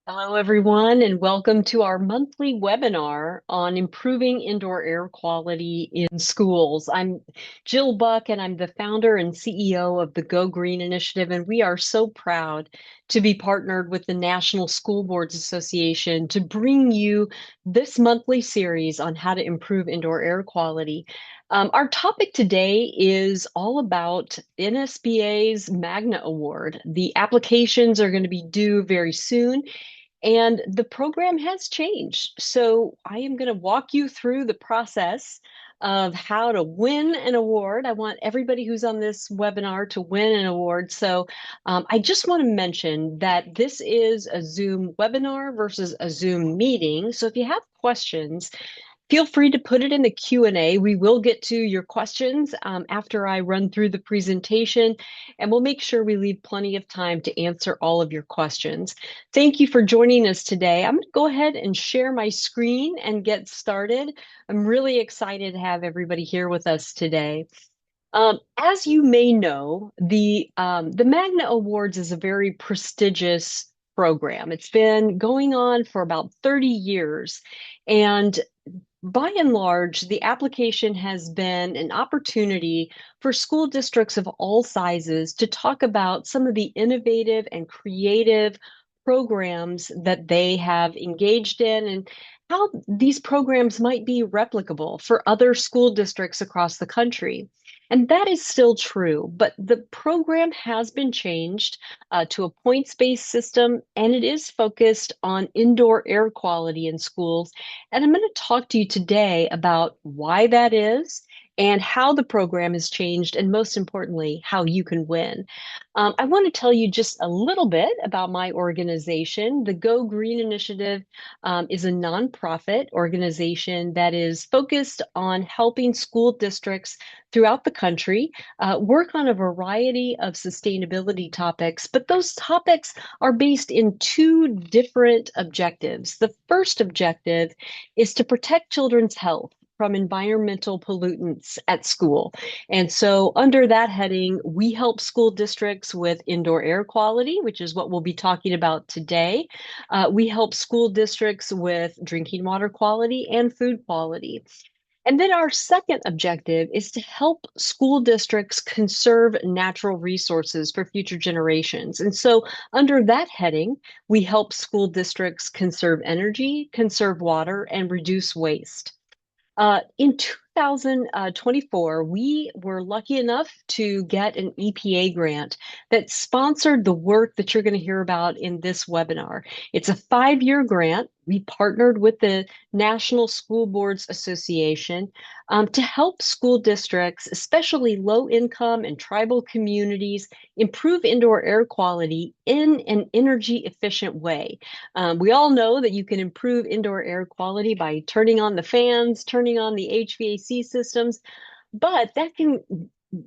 Hello, everyone, and welcome to our monthly webinar on improving indoor air quality in schools. I'm Jill Buck, and I'm the founder and CEO of the Go Green Initiative, and we are so proud to be partnered with the National School Boards Association to bring you this monthly series on how to improve indoor air quality. Our topic today is all about NSBA's Magna Award. The applications are going to be due very soon. And the program has changed. So I am going to walk you through the process of how to win an award. I want everybody who's on this webinar to win an award. So I just want to mention that this is a Zoom webinar versus a Zoom meeting. So if you have questions, feel free to put it in the Q&A. We will get to your questions after I run through the presentation, and we'll make sure we leave plenty of time to answer all of your questions. Thank you for joining us today. I'm going to go ahead and share my screen and get started. I'm really excited to have everybody here with us today. As you may know, the Magna Awards is a very prestigious program. It's been going on for about 30 years, and by and large, the application has been an opportunity for school districts of all sizes to talk about some of the innovative and creative programs that they have engaged in and how these programs might be replicable for other school districts across the country. And that is still true, but the program has been changed to a points-based system, and it is focused on indoor air quality in schools. And I'm going to talk to you today about why that is and how the program has changed, and most importantly, how you can win. I want to tell you just a little bit about my organization. The Go Green Initiative is a nonprofit organization that is focused on helping school districts throughout the country work on a variety of sustainability topics, but those topics are based in two different objectives. The first objective is to protect children's health from environmental pollutants at school. And so, under that heading, we help school districts with indoor air quality, which is what we'll be talking about today. We help school districts with drinking water quality and food quality. And then our second objective is to help school districts conserve natural resources for future generations. And so, under that heading, we help school districts conserve energy, conserve water, and reduce waste. In 2024, we were lucky enough to get an EPA grant that sponsored the work that you're going to hear about in this webinar. It's a 5-year grant. We partnered with the National School Boards Association to help school districts, especially low income and tribal communities, improve indoor air quality in an energy efficient way. We all know that you can improve indoor air quality by turning on the fans, turning on the HVAC systems, but that can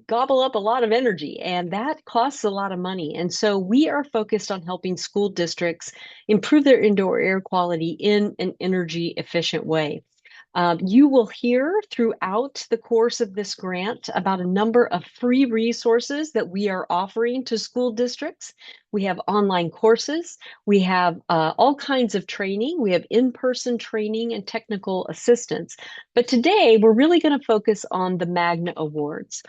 gobble up a lot of energy and that costs a lot of money. And so we are focused on helping school districts improve their indoor air quality in an energy efficient way. You will hear throughout the course of this grant about a number of free resources that we are offering to school districts. We have online courses, we have all kinds of training, we have in-person training and technical assistance. But today, we're really going to focus on the Magna Awards.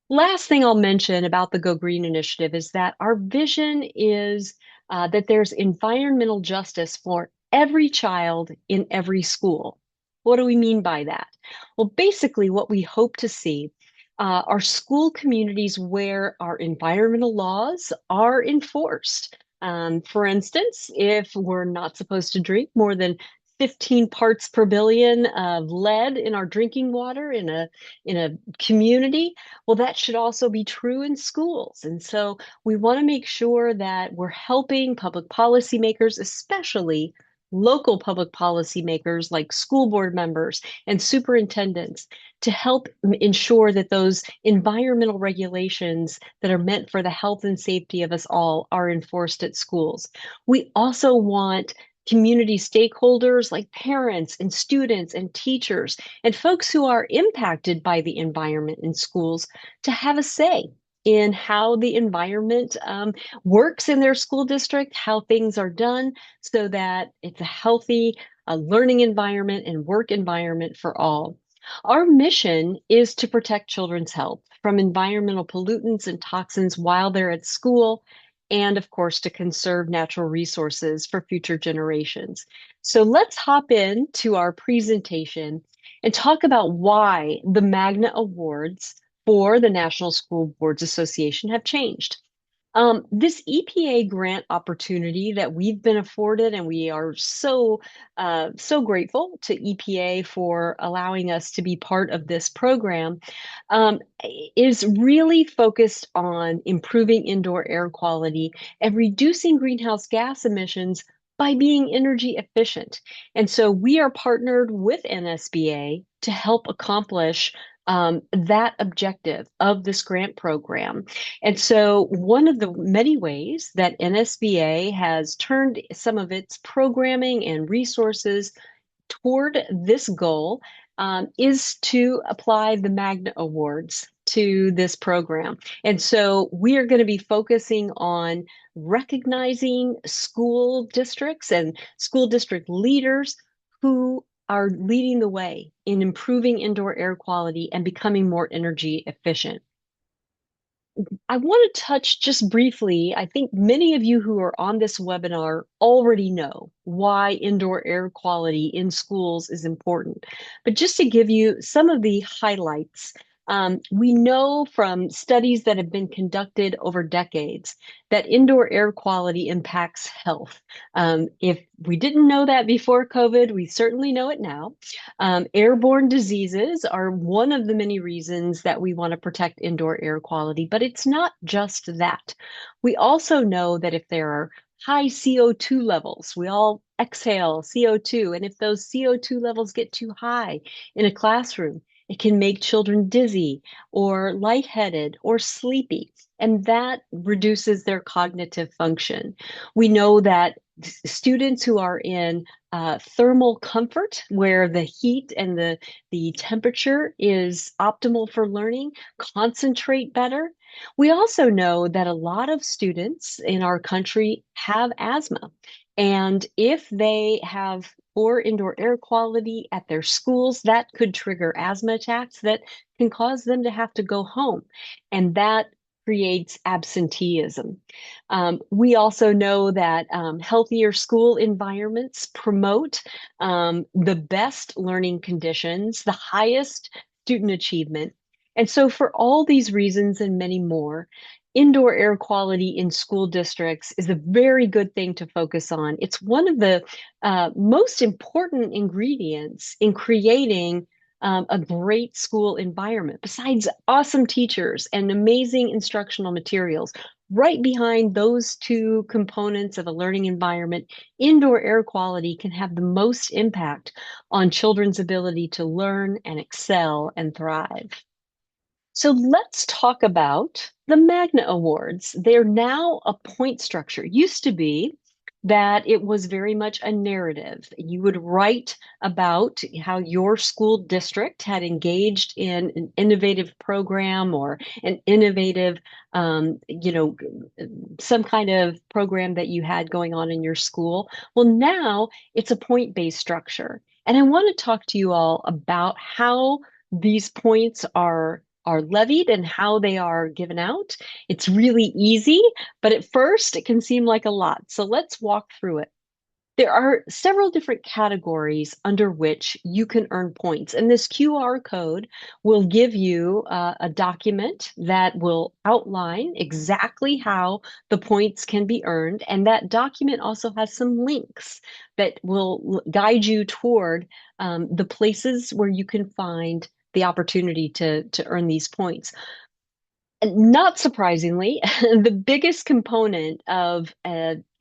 Last thing I'll mention about the Go Green Initiative is that our vision is that there's environmental justice for every child in every school. What do we mean by that? Well, basically, what we hope to see are school communities where our environmental laws are enforced. For instance, if we're not supposed to drink more than 15 parts per billion of lead in our drinking water in a community, well, that should also be true in schools. And so we want to make sure that we're helping public policymakers, especially local public policymakers like school board members and superintendents, to help ensure that those environmental regulations that are meant for the health and safety of us all are enforced at schools. We also want community stakeholders like parents and students and teachers and folks who are impacted by the environment in schools to have a say in how the environment works in their school district, how things are done, so that it's a healthy learning environment and work environment for all. Our mission is to protect children's health from environmental pollutants and toxins while they're at school, and of course, to conserve natural resources for future generations. So let's hop into our presentation and talk about why the Magna Awards for the National School Boards Association have changed. This EPA grant opportunity that we've been afforded, and we are so grateful to EPA for allowing us to be part of this program, um, is really focused on improving indoor air quality and reducing greenhouse gas emissions by being energy efficient. And so we are partnered with NSBA to help accomplish that objective of this grant program. And so, one of the many ways that NSBA has turned some of its programming and resources toward this goal is to apply the Magna Awards to this program. And so, we are going to be focusing on recognizing school districts and school district leaders who are leading the way in improving indoor air quality and becoming more energy efficient. I want to touch just briefly. I think many of you who are on this webinar already know why indoor air quality in schools is important. But just to give you some of the highlights, we know from studies that have been conducted over decades that indoor air quality impacts health. If we didn't know that before COVID, we certainly know it now. Airborne diseases are one of the many reasons that we want to protect indoor air quality, but it's not just that. We also know that if there are high CO2 levels, we all exhale CO2, and if those CO2 levels get too high in a classroom, it can make children dizzy or lightheaded or sleepy, and that reduces their cognitive function. We know that students who are in thermal comfort, where the heat and the temperature is optimal for learning, concentrate better. We also know that a lot of students in our country have asthma. And if they have poor indoor air quality at their schools, that could trigger asthma attacks that can cause them to have to go home. And that creates absenteeism. We also know that healthier school environments promote the best learning conditions, the highest student achievement. And so, for all these reasons and many more, indoor air quality in school districts is a very good thing to focus on. It's one of the most important ingredients in creating a great school environment, besides awesome teachers and amazing instructional materials. Right behind those two components of a learning environment, indoor air quality can have the most impact on children's ability to learn and excel and thrive. So let's talk about the Magna Awards. They're now a point structure. It used to be that it was very much a narrative. You would write about how your school district had engaged in an innovative program or an innovative, some kind of program that you had going on in your school. Well, now it's a point-based structure. And I want to talk to you all about how these points are levied and how they are given out. It's really easy, but at first it can seem like a lot. So let's walk through it. There are several different categories under which you can earn points, and this QR code will give you a document that will outline exactly how the points can be earned, and that document also has some links that will guide you toward the places where you can find the opportunity to earn these points. Not surprisingly, the biggest component of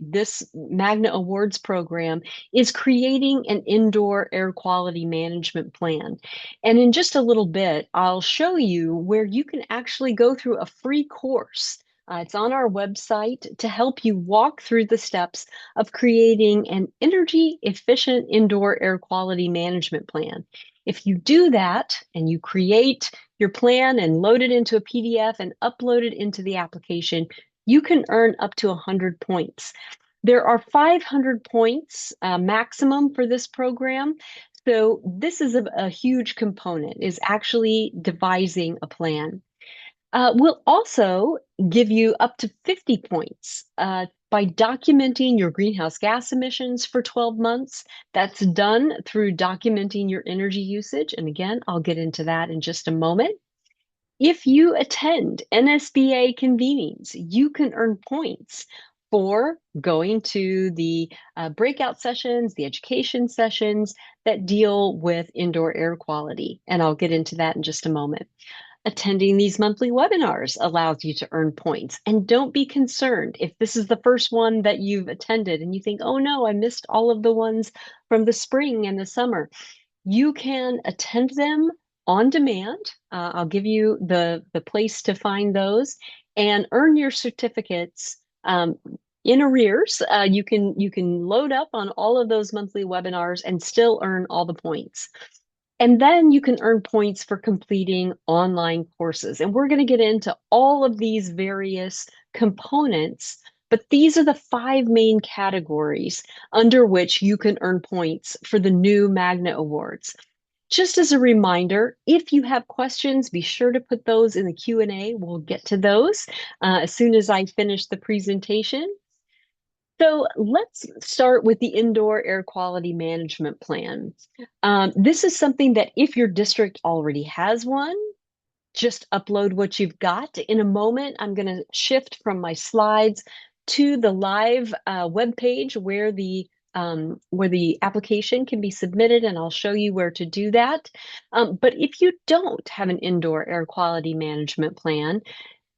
this Magna Awards program is creating an indoor air quality management plan. And in just a little bit, I'll show you where you can actually go through a free course. It's on our website to help you walk through the steps of creating an energy efficient indoor air quality management plan. If you do that and you create your plan and load it into a PDF and upload it into the application, you can earn up to 100 points. There are 500 points maximum for this program. So this is a huge component, is actually devising a plan. We'll also give you up to 50 points by documenting your greenhouse gas emissions for 12 months. That's done through documenting your energy usage. And again, I'll get into that in just a moment. If you attend NSBA convenings, you can earn points for going to the breakout sessions, the education sessions that deal with indoor air quality. And I'll get into that in just a moment. Attending these monthly webinars allows you to earn points. And don't be concerned if this is the first one that you've attended and you think, oh no, I missed all of the ones from the spring and the summer. You can attend them on demand. I'll give you the place to find those and earn your certificates in arrears. You can load up on all of those monthly webinars and still earn all the points. And then you can earn points for completing online courses. And we're going to get into all of these various components, but these are the 5 main categories under which you can earn points for the new Magna Awards. Just as a reminder, if you have questions, be sure to put those in the Q&A. We'll get to those as soon as I finish the presentation. So let's start with the Indoor Air Quality Management Plan. This is something that if your district already has one, just upload what you've got. In a moment, I'm going to shift from my slides to the live web page where the application can be submitted, and I'll show you where to do that. But if you don't have an indoor air quality management plan,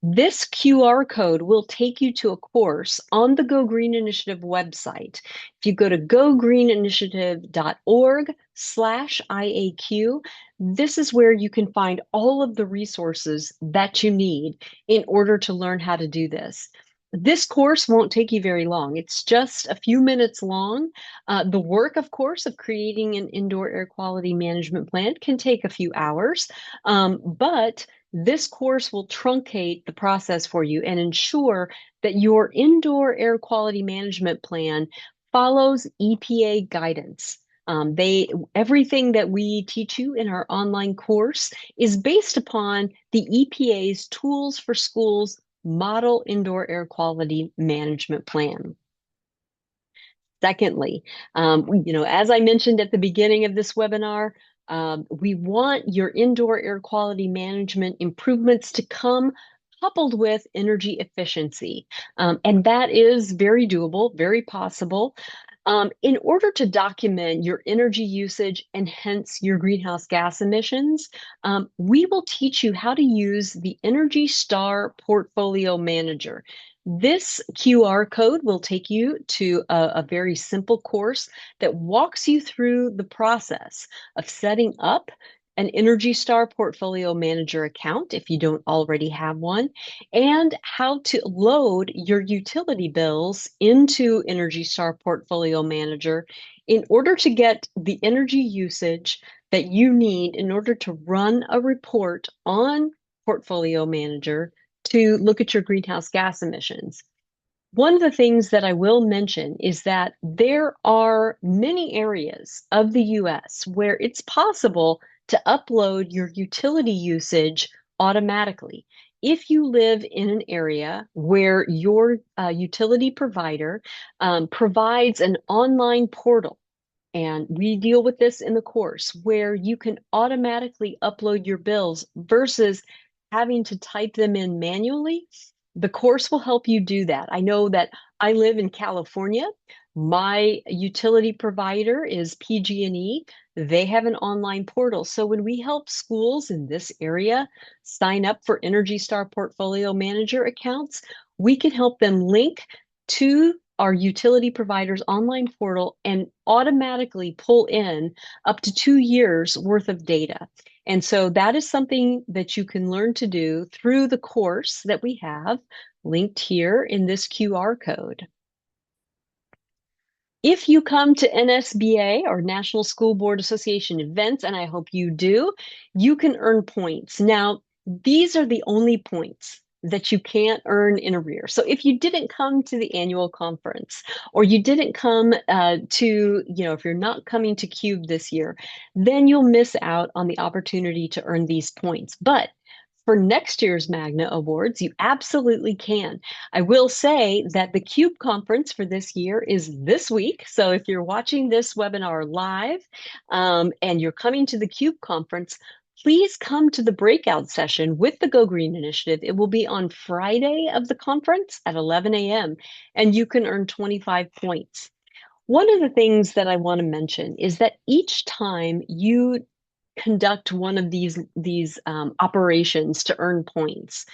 this QR code will take you to a course on the Go Green Initiative website. If you go to gogreeninitiative.org/IAQ, this is where you can find all of the resources that you need in order to learn how to do this. This course won't take you very long. It's just a few minutes long. The work, of course, of creating an indoor air quality management plan can take a few hours, but this course will truncate the process for you and ensure that your indoor air quality management plan follows EPA guidance. Everything that we teach you in our online course is based upon the EPA's Tools for Schools Model Indoor Air Quality Management Plan. Secondly, as I mentioned at the beginning of this webinar, we want your indoor air quality management improvements to come coupled with energy efficiency. And that is very doable, very possible. In order to document your energy usage and hence your greenhouse gas emissions, we will teach you how to use the Energy Star Portfolio Manager. This QR code will take you to a very simple course that walks you through the process of setting up an Energy Star Portfolio Manager account if you don't already have one, and how to load your utility bills into Energy Star Portfolio Manager in order to get the energy usage that you need in order to run a report on Portfolio Manager to look at your greenhouse gas emissions. One of the things that I will mention is that there are many areas of the US where it's possible to upload your utility usage automatically. If you live in an area where your utility provider provides an online portal, and we deal with this in the course, where you can automatically upload your bills versus having to type them in manually, the course will help you do that. I know that I live in California. My utility provider is PG&E. They have an online portal. So when we help schools in this area sign up for Energy Star Portfolio Manager accounts, we can help them link to our utility provider's online portal and automatically pull in up to 2 years worth of data. And so that is something that you can learn to do through the course that we have linked here in this QR code. If you come to NSBA or National School Board Association events, and I hope you do, you can earn points. Now, these are the only points that you can't earn in arrears. So if you didn't come to the annual conference or you didn't come if you're not coming to CUBE this year, then you'll miss out on the opportunity to earn these points. But for next year's Magna Awards, you absolutely can. I will say that the CUBE conference for this year is this week. So if you're watching this webinar live and you're coming to the CUBE conference, please come to the breakout session with the Go Green Initiative. It will be on Friday of the conference at 11 a.m. and you can earn 25 points. One of the things that I want to mention is that each time you conduct one of these operations to earn points,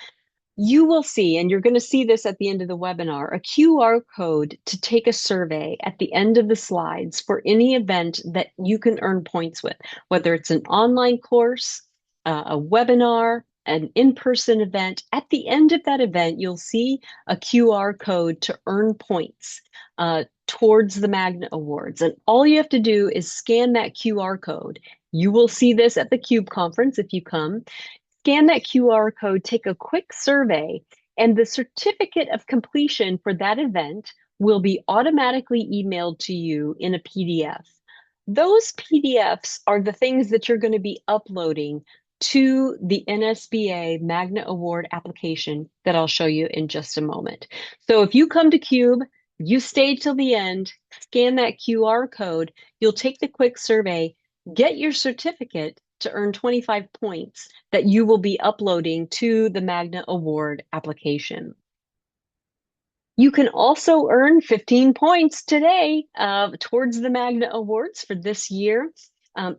you will see, and you're going to see this at the end of the webinar, a QR code to take a survey at the end of the slides for any event that you can earn points with, whether it's an online course, a webinar, an in-person event. At the end of that event, you'll see a QR code to earn points towards the Magna Awards. And all you have to do is scan that QR code. You will see this at the CUBE conference if you come. Scan that QR code, take a quick survey, and the certificate of completion for that event will be automatically emailed to you in a PDF. Those PDFs are the things that you're going to be uploading to the NSBA Magna Award application that I'll show you in just a moment. So if you come to CUBE, you stay till the end, scan that QR code, you'll take the quick survey, get your certificate to earn 25 points that you will be uploading to the Magna Award application. You can also earn 15 points today towards the Magna Awards for this year.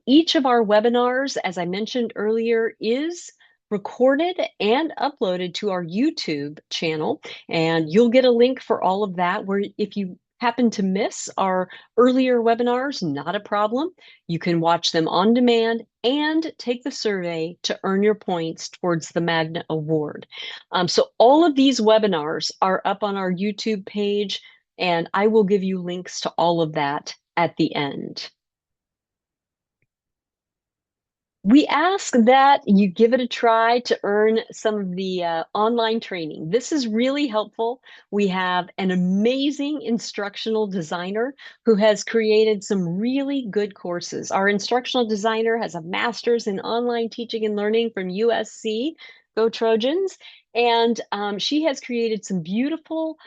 Each of our webinars, as I mentioned earlier, is recorded and uploaded to our YouTube channel, and you'll get a link for all of that, where if you happen to miss our earlier webinars, not a problem. You can watch them on demand and take the survey to earn your points towards the Magna Award. So all of these webinars are up on our YouTube page, and I will give you links to all of that at the end. We ask that you give it a try to earn some of the online training. This is really helpful. We have an amazing instructional designer who has created some really good courses. Our instructional designer has a master's in online teaching and learning from USC, Go Trojans, and she has created some beautiful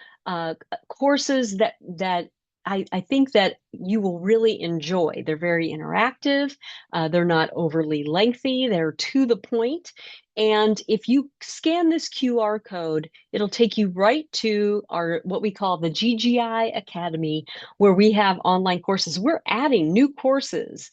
courses that I think that you will really enjoy. They're very interactive. They're not overly lengthy. They're to the point. And if you scan this QR code, it'll take you right to our what we call the GGI Academy, where we have online courses. We're adding new courses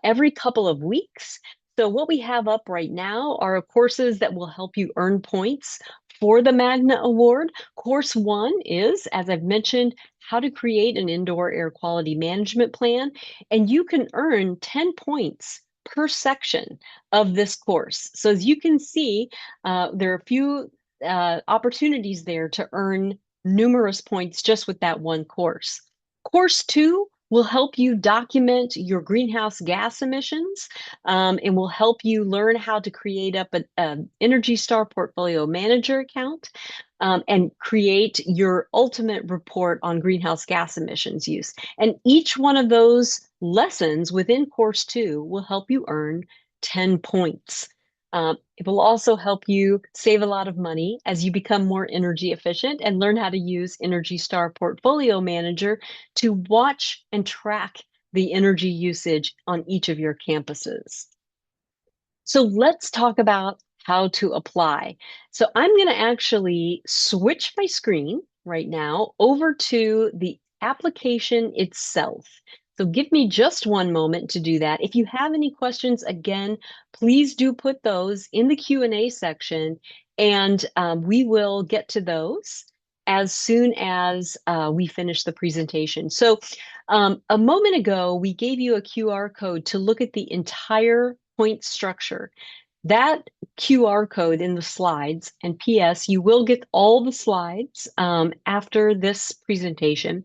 every couple of weeks. So what we have up right now are courses that will help you earn points for the Magna Award. Course 1 is, as I've mentioned, how to create an indoor air quality management plan. And you can earn 10 points per section of this course. So as you can see, there are a few opportunities there to earn numerous points just with that one course. Course 2 will help you document your greenhouse gas emissions and will help you learn how to create up an Energy Star Portfolio Manager account and create your ultimate report on greenhouse gas emissions use. And each one of those lessons within Course 2 will help you earn 10 points. It will also help you save a lot of money as you become more energy efficient and learn how to use Energy Star Portfolio Manager to watch and track the energy usage on each of your campuses. So let's talk about how to apply. So I'm going to actually switch my screen right now over to the application itself. So give me just one moment to do that. If you have any questions, again, please do put those in the Q&A section, and we will get to those as soon as we finish the presentation. So a moment ago, we gave you a QR code to look at the entire point structure. That QR code in the slides, and PS, you will get all the slides after this presentation.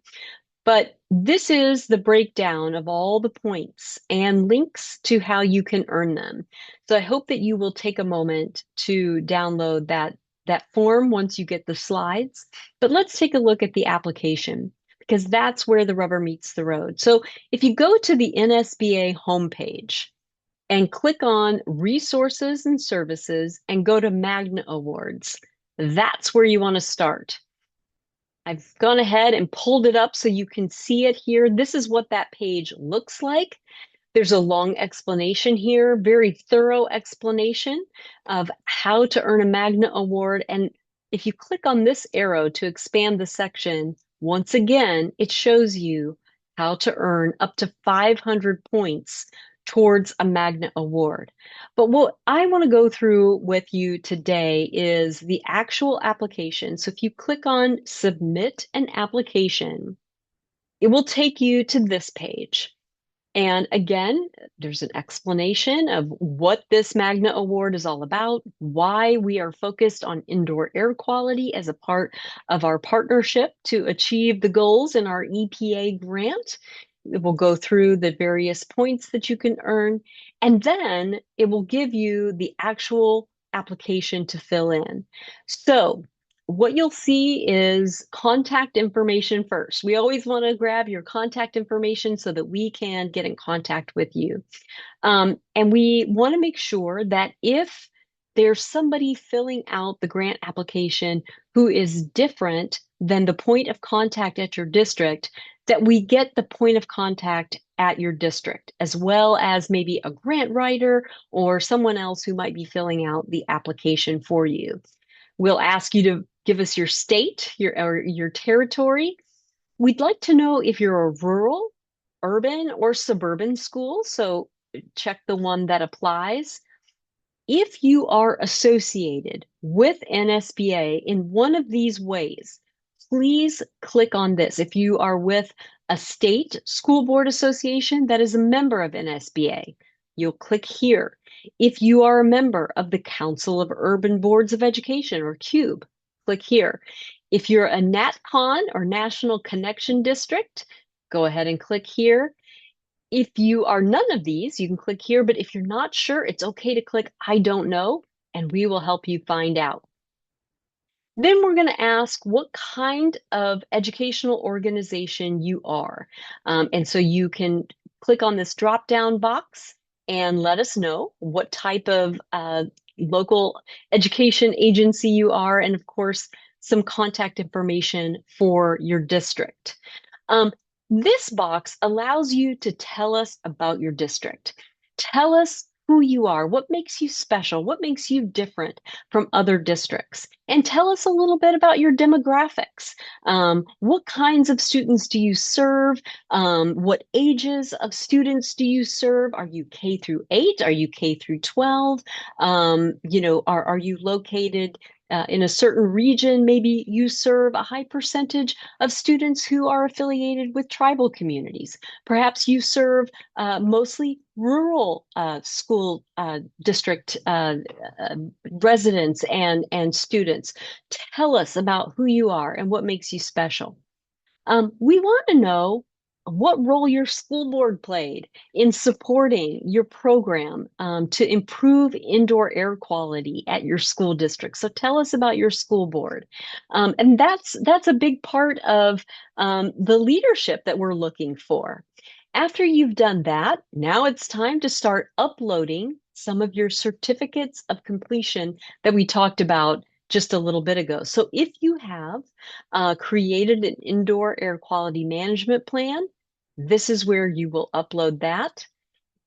But this is the breakdown of all the points and links to how you can earn them. So I hope that you will take a moment to download that form once you get the slides. But let's take a look at the application because that's where the rubber meets the road. So if you go to the NSBA homepage and click on Resources and Services and go to Magna Awards, that's where you want to start. I've gone ahead and pulled it up so you can see it here. This is what that page looks like. There's a long explanation here, very thorough explanation of how to earn a Magna Award. And if you click on this arrow to expand the section, once again, it shows you how to earn up to 500 points towards a Magna Award. But what I want to go through with you today is the actual application. So if you click on Submit an Application, it will take you to this page. And again, there's an explanation of what this Magna Award is all about, why we are focused on indoor air quality as a part of our partnership to achieve the goals in our EPA grant. It will go through the various points that you can earn, and then it will give you the actual application to fill in. So what you'll see is contact information first. We always want to grab your contact information so that we can get in contact with you. And we want to make sure that if there's somebody filling out the grant application who is different than the point of contact at your district, that we get the point of contact at your district, as well as maybe a grant writer or someone else who might be filling out the application for you. We'll ask you to give us your state, your territory. We'd like to know if you're a rural, urban, or suburban school, so check the one that applies. If you are associated with NSBA in one of these ways, please click on this. If you are with a state school board association that is a member of NSBA, you'll click here. If you are a member of the Council of Urban Boards of Education, or CUBE, click here. If you're a NatCon or National Connection District, go ahead and click here. If you are none of these, you can click here, but if you're not sure, it's okay to click I don't know, and we will help you find out. Then we're going to ask what kind of educational organization you are. And so you can click on this drop-down box and let us know what type of local education agency you are, and of course, some contact information for your district. This box allows you to tell us about your district. Tell us who you are, what makes you special, what makes you different from other districts, and tell us a little bit about your demographics. What kinds of students do you serve? What ages of students do you serve? Are you K through 8? Are you K through 12? Are you located in a certain region? Maybe you serve a high percentage of students who are affiliated with tribal communities. Perhaps you serve mostly rural school district residents and students. Tell us about who you are and what makes you special. We want to know what role your school board played in supporting your program to improve indoor air quality at your school district. So tell us about your school board. And that's a big part of the leadership that we're looking for. After you've done that, now it's time to start uploading some of your certificates of completion that we talked about just a little bit ago. So if you have created an indoor air quality management plan, this is where you will upload that.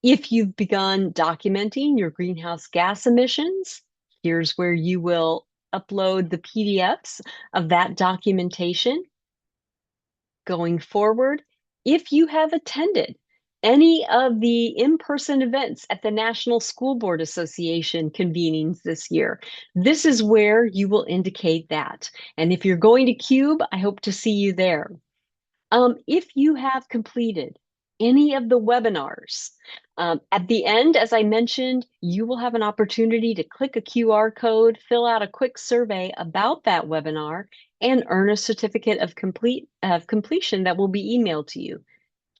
If you've begun documenting your greenhouse gas emissions, here's where you will upload the PDFs of that documentation. Going forward, if you have attended any of the in-person events at the National School Board Association convenings this year, this is where you will indicate that. And if you're going to CUBE, I hope to see you there. If you have completed any of the webinars, At the end, as I mentioned, you will have an opportunity to click a QR code, fill out a quick survey about that webinar, and earn a certificate of completion that will be emailed to you.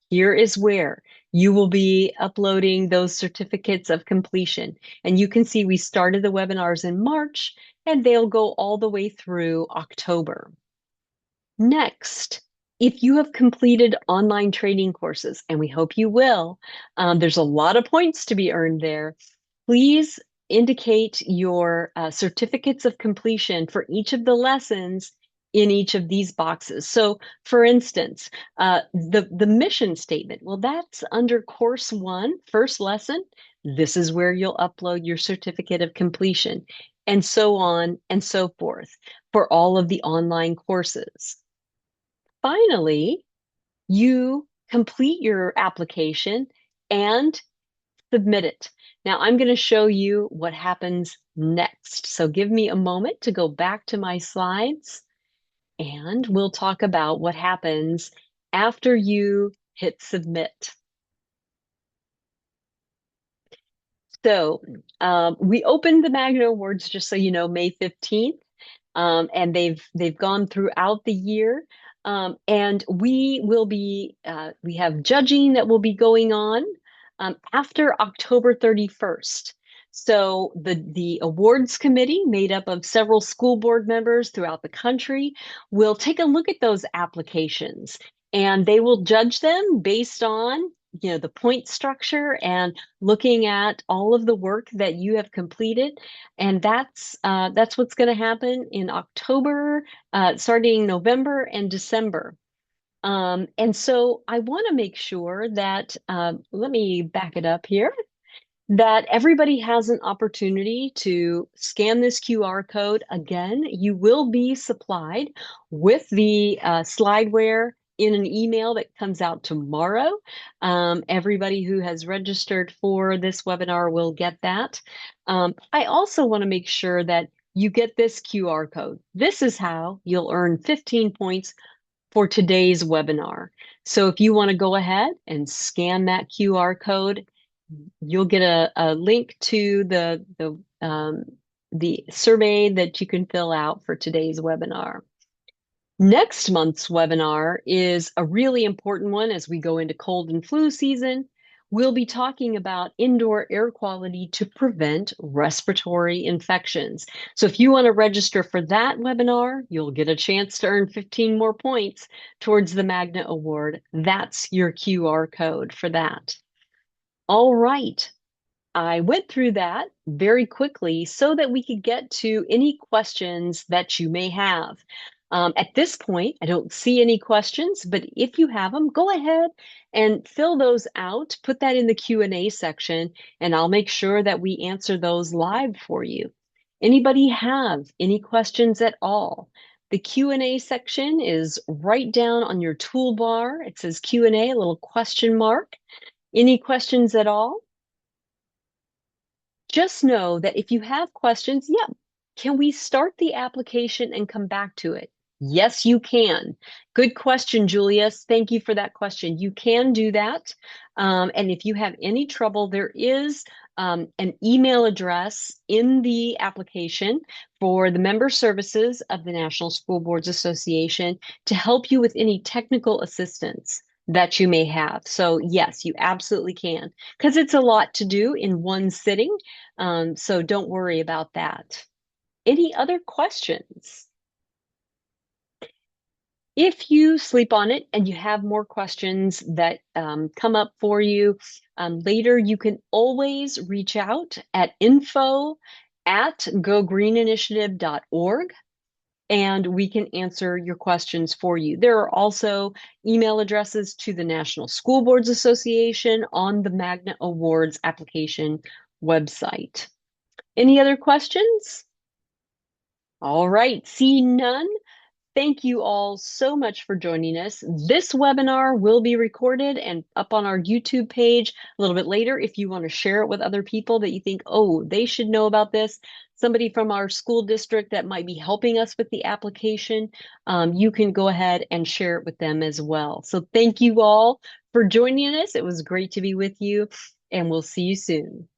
Here is where you will be uploading those certificates of completion. And you can see we started the webinars in March, and they'll go all the way through October. Next, if you have completed online training courses, and we hope you will, there's a lot of points to be earned there. Please indicate your certificates of completion for each of the lessons in each of these boxes. So, for instance, the mission statement, well, that's under course 1, first lesson. This is where you'll upload your certificate of completion, and so on and so forth for all of the online courses. Finally, you complete your application and submit it. Now I'm going to show you what happens next. So give me a moment to go back to my slides and we'll talk about what happens after you hit submit. So we opened the Magna Awards, just so you know, May 15th. And they've gone throughout the year. And we have judging that will be going on after October 31st. So the awards committee, made up of several school board members throughout the country, will take a look at those applications and they will judge them based on the point structure and looking at all of the work that you have completed. And that's what's going to happen in October, starting November and December. And so I want to make sure that, let me back it up here, that everybody has an opportunity to scan this QR code. Again, you will be supplied with the slideware in an email that comes out tomorrow. Everybody who has registered for this webinar will get that. I also want to make sure that you get this QR code. This is how you'll earn 15 points for today's webinar. So if you want to go ahead and scan that QR code, you'll get a link to the survey that you can fill out for today's webinar. Next month's webinar is a really important one as we go into cold and flu season. We'll be talking about indoor air quality to prevent respiratory infections. So if you want to register for that webinar, you'll get a chance to earn 15 more points towards the Magna Award. That's your QR code for that. All right. I went through that very quickly so that we could get to any questions that you may have. At this point, I don't see any questions, but if you have them, go ahead and fill those out, put that in the Q&A section, and I'll make sure that we answer those live for you. Anybody have any questions at all? The Q&A section is right down on your toolbar. It says Q&A, a little question mark. Any questions at all? Just know that if you have questions, yeah, can we start the application and come back to it? Yes, you can. Good question, Julius. Thank you for that question. You can do that. And if you have any trouble, there is an email address in the application for the member services of the National School Boards Association to help you with any technical assistance that you may have. So yes, you absolutely can, because it's a lot to do in one sitting. So don't worry about that. Any other questions? If you sleep on it and you have more questions that come up for you later, you can always reach out at info@gogreeninitiative.org and we can answer your questions for you. There are also email addresses to the National School Boards Association on the Magna Awards application website. Any other questions? All right, see none. Thank you all so much for joining us. This webinar will be recorded and up on our YouTube page a little bit later. If you want to share it with other people that you think, oh, they should know about this, somebody from our school district that might be helping us with the application, you can go ahead and share it with them as well. So thank you all for joining us. It was great to be with you. and we'll see you soon.